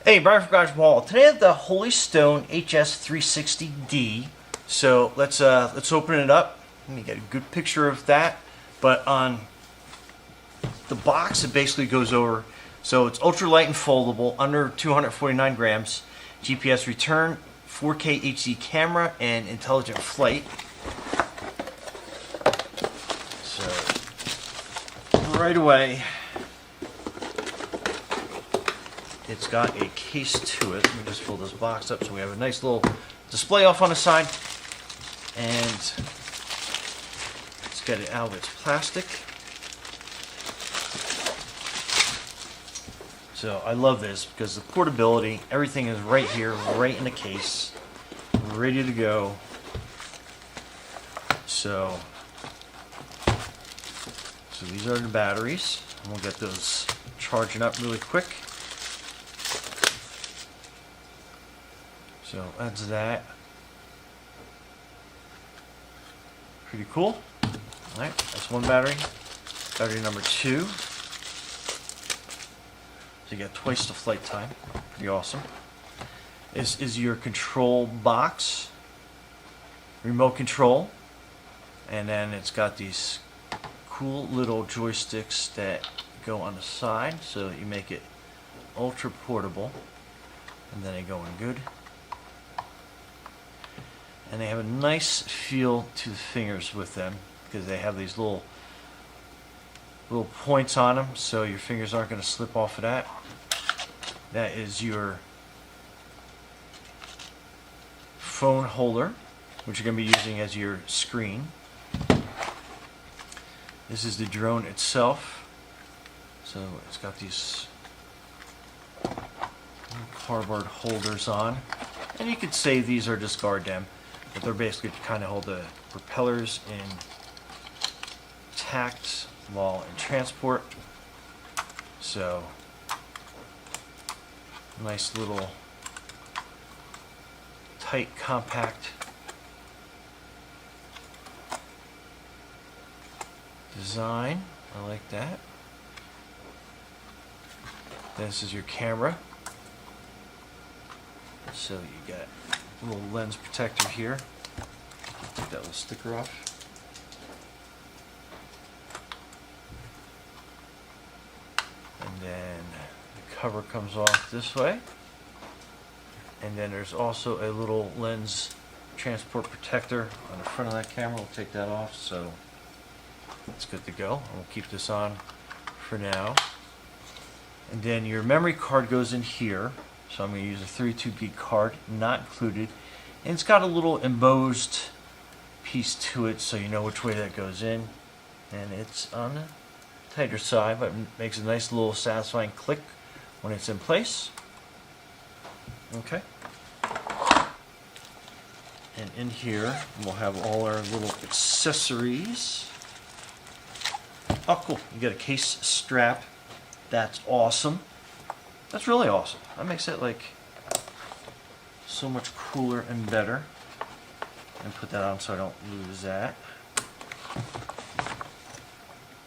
Hey, Brian from Quadcopter. Today I have the Holy Stone HS360D. So let's open it up. Let me get a good picture of that. But on the box, it basically goes over. So it's ultralight and foldable, under 249 grams. GPS return, 4K HD camera, and intelligent flight. So right away, it's got a case to it. Let me just pull this box up so we have a nice little display off on the side. And let's get it out of its plastic. So I love this because the portability, everything is right here, right in the case, ready to go. So these are the batteries. And we'll get those charging up really quick. So that's that. Pretty cool. Alright, that's one battery. Battery number 2. So you got twice the flight time. Pretty awesome. This is your control box. Remote control. And then it's got these cool little joysticks that go on the side so that you make it ultra portable. And then they go in good. And they have a nice feel to the fingers with them because they have these little points on them, so your fingers aren't going to slip off of that. That is your phone holder, which you're going to be using as your screen. This is the drone itself. So it's got these cardboard holders on. And you could say these are discard them. But they're basically to kind of hold the propellers intact while in transport. So, nice little tight, compact design. I like that. This is your camera. So you got a little lens protector here. Take that little sticker off. And then the cover comes off this way. And then there's also a little lens transport protector on the front of that camera. We'll take that off, so it's good to go. And we'll keep this on for now. And then your memory card goes in here. So I'm going to use a 32 gig card, not included. And it's got a little embossed piece to it so you know which way that goes in. And it's on the tighter side, but it makes a nice little satisfying click when it's in place. Okay. And in here we'll have all our little accessories. Oh cool, you get a case strap. That's awesome. That's really awesome. That makes it like so much cooler and better. And put that on so I don't lose that.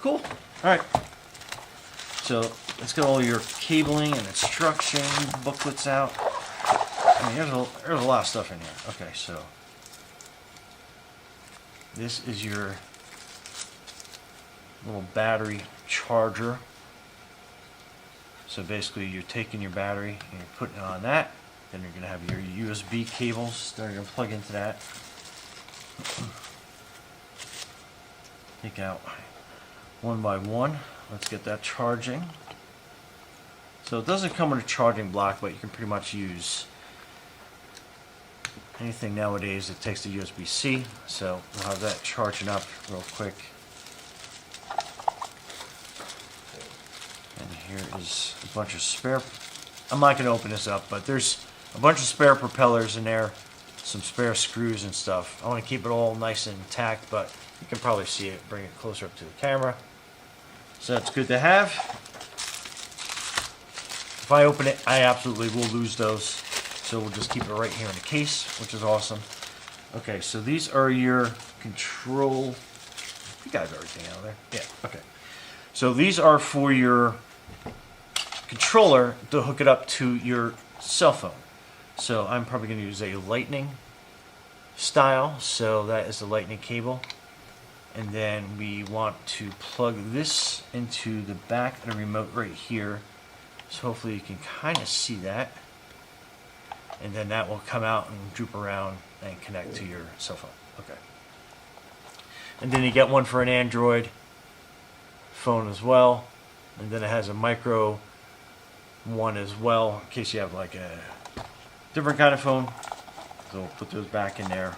Cool. Alright. So let's get all your cabling and instruction booklets out. I mean, there's a lot of stuff in here. Okay, so this is your little battery charger. So basically you're taking your battery and you're putting it on that. Then you're going to have your USB cables that are going to plug into that. Take out one by one. Let's get that charging. So it doesn't come with a charging block, but you can pretty much use anything nowadays that takes the USB-C. So we'll have that charging up real quick. And here is a bunch of spare. I'm not going to open this up, but there's a bunch of spare propellers in there, some spare screws and stuff. I want to keep it all nice and intact, but you can probably see it. Bring it closer up to the camera. So that's good to have. If I open it, I absolutely will lose those. So we'll just keep it right here in the case, which is awesome. Okay, so these are your control. You got everything out of there? Yeah, okay. So these are for your controller to hook it up to your cell phone. So I'm probably going to use a lightning style, so that is the lightning cable. And then we want to plug this into the back of the remote right here. So hopefully you can kind of see that. And then that will come out and droop around and connect to your cell phone. Okay. And then you get one for an Android phone as well. And then it has a micro one as well, in case you have like a different kind of phone. So we'll put those back in there.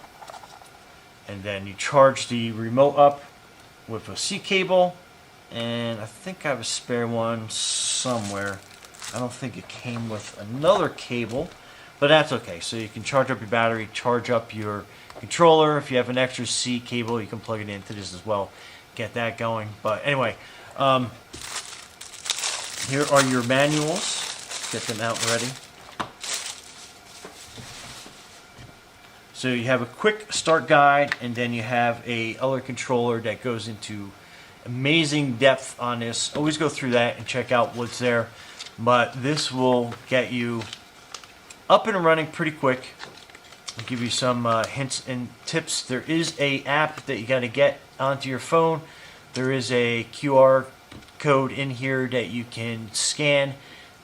And then you charge the remote up with a C cable. And I think I have a spare one somewhere. I don't think it came with another cable, but that's okay. So you can charge up your battery, charge up your controller. If you have an extra C cable, you can plug it into this as well. Get that going. But anyway, here are your manuals. Get them out ready. So you have a quick start guide, and then you have a other controller that goes into amazing depth on this. Always go through that and check out what's there. But this will get you up and running pretty quick. I'll give you some hints and tips. There is a app that you got to get onto your phone. There is a QR code in here that you can scan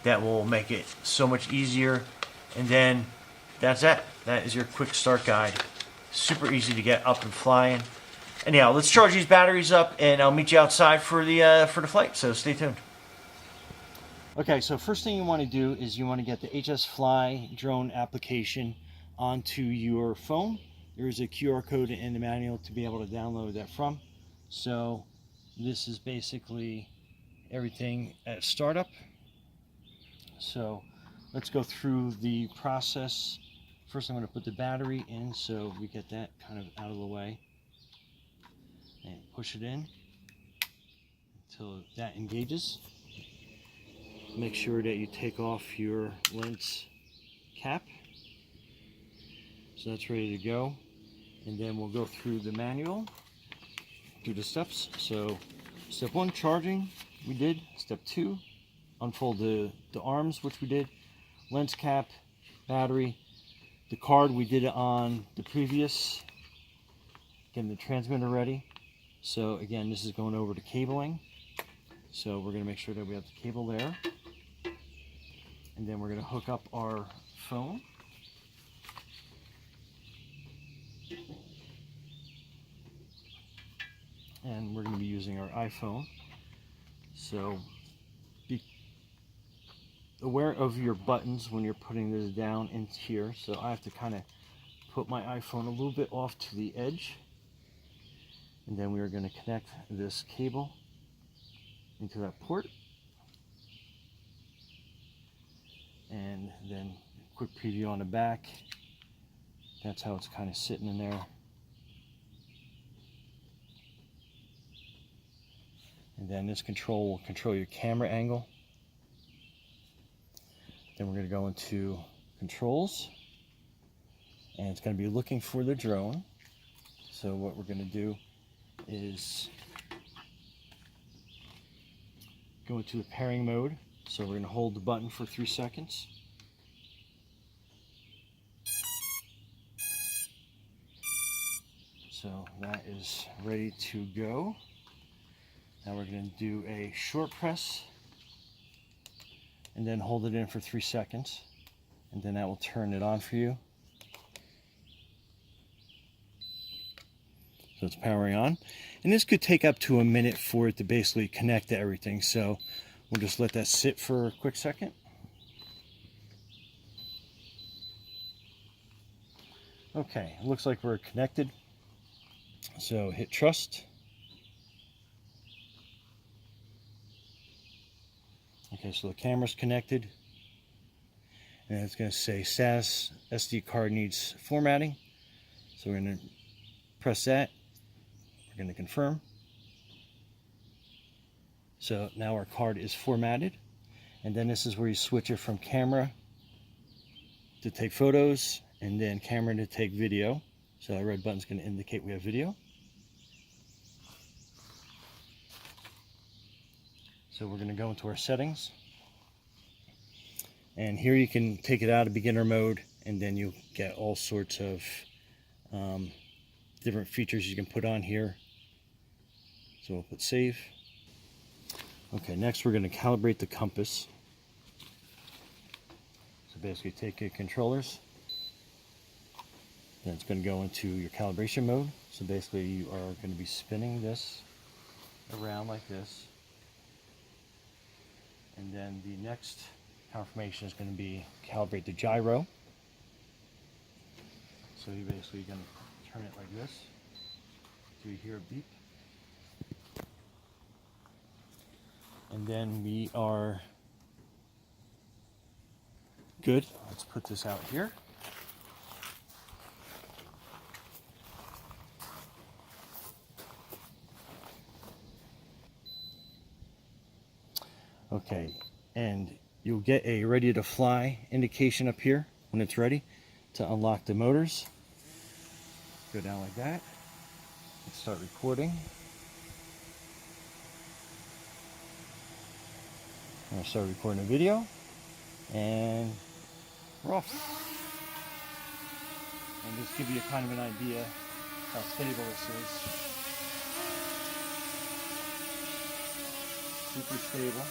that will make it so much easier. And then that's it. That is your quick start guide. Super easy to get up and flying. Anyhow, let's charge these batteries up, and I'll meet you outside for the flight. So stay tuned. Okay, so first thing you want to do is you want to get the HS Fly drone application onto your phone. There is a QR code in the manual to be able to download that from. So this is basically everything at startup. So let's go through the process. First I'm going to put the battery in so we get that kind of out of the way. And push it in until that engages. Make sure that you take off your lens cap. So that's ready to go. And then we'll go through the manual, through the steps. So step 1, charging, we did. Step 2, unfold the arms, which we did. Lens cap, battery. The card, we did it on the previous. Getting the transmitter ready. So again, this is going over to cabling. So we're going to make sure that we have the cable there. And then we're going to hook up our phone. And we're going to be using our iPhone. So be aware of your buttons when you're putting this down in here. So I have to kind of put my iPhone a little bit off to the edge. And then we are going to connect this cable into that port. And then quick preview on the back. That's how it's kind of sitting in there. And then this control will control your camera angle. Then we're going to go into controls. And it's going to be looking for the drone. So what we're going to do is go into the pairing mode. So we're going to hold the button for 3 seconds. So that is ready to go. Now we're going to do a short press and then hold it in for 3 seconds, and then that will turn it on for you. So it's powering on, and this could take up to a minute for it to basically connect to everything. So we'll just let that sit for a quick second. Okay, it looks like we're connected. So hit trust. Okay, so the camera's connected. And it's going to say SAS SD card needs formatting. So we're going to press that. We're going to confirm. So now our card is formatted. And then this is where you switch it from camera to take photos, and then camera to take video. So that red button is going to indicate we have video. So we're going to go into our settings. And here you can take it out of beginner mode, and then you get all sorts of different features you can put on here. So we'll put save. Okay, next we're going to calibrate the compass. So basically take your controllers, then it's going to go into your calibration mode. So basically you are going to be spinning this around like this. And then the next confirmation is going to be calibrate the gyro. So you're basically going to turn it like this. So you hear a beep. And then we are good. Let's put this out here. Okay, and you'll get a ready to fly indication up here when it's ready to unlock the motors. Go down like that. Let's start recording. I'm going to start recording a video, and we're off. And just give you kind of an idea how stable this is. Super stable.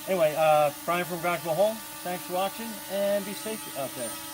Anyway, Brian from Quadcopter. Thanks for watching, and be safe out there.